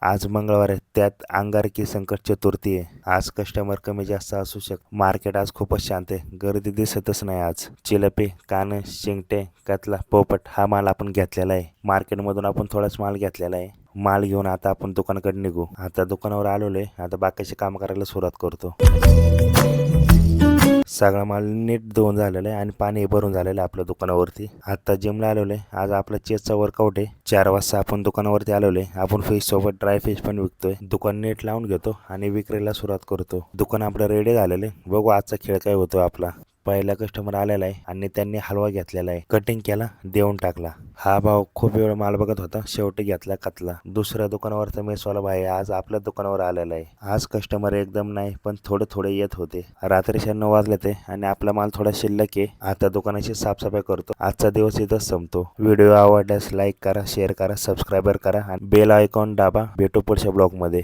आज मंगळवार आहे, त्यात अंगारकी संकट चतुर्थी आहे. आज कस्टमर कमी जास्त असू शकतं. मार्केट आज खूपच शांत आहे, गर्दी दिसतच नाही. आज चिलपे, कान, शिंगटे, कतला, पोपट हा माल आपण घेतलेला आहे. मार्केटमधून आपण थोडाच माल घेतलेला आहे. माल घेऊन आता आपण दुकानाकडे निघू. आता दुकानावर आलेलो आहे, आता बाकीचे काम करायला सुरुवात करतो. सगळा माल नीट धुवून झालेला आहे आणि पाणी भरून झालेलं आहे आपल्या दुकानावरती. आता जिमला आलेलो आहे. आज आपला चेसचा वर्कआउट आहे. 4 वाजता आपण दुकानावरती आलेलो आहे. आपण फिश सोबत ड्राय फिश पण विकतोय. दुकान नीट लावून घेतो आणि विक्रीला सुरुवात करतो. दुकान आपलं रेडी झालेलं आहे. बघू आजचा खेळ काय होतो आपला. पहिला कस्टमर आलेला आहे आणि त्यांनी हलवा घेतलेला आहे. कटिंग केला, देऊन टाकला. हा भाऊ खूप वेळ माल बघत होता, शेवटी घेतला कतला. दुसऱ्या दुकानावरचा मेसवाला भाई आज आपल्या दुकानावर आलेला आहे. आज कस्टमर एकदम नाही, पण थोडे थोडे येत होते. रात्रीच्या 9 वाजले ते आणि आपला माल थोडा शिल्लक आहे. आता दुकानाची साफसफाई करतो. आजचा दिवस इथंच संपतो. व्हिडिओ आवडल्यास लाईक करा, शेअर करा, सबस्क्राईबर करा आणि बेल आयकॉन दाबा. भेटू पुढच्या ब्लॉगमध्ये.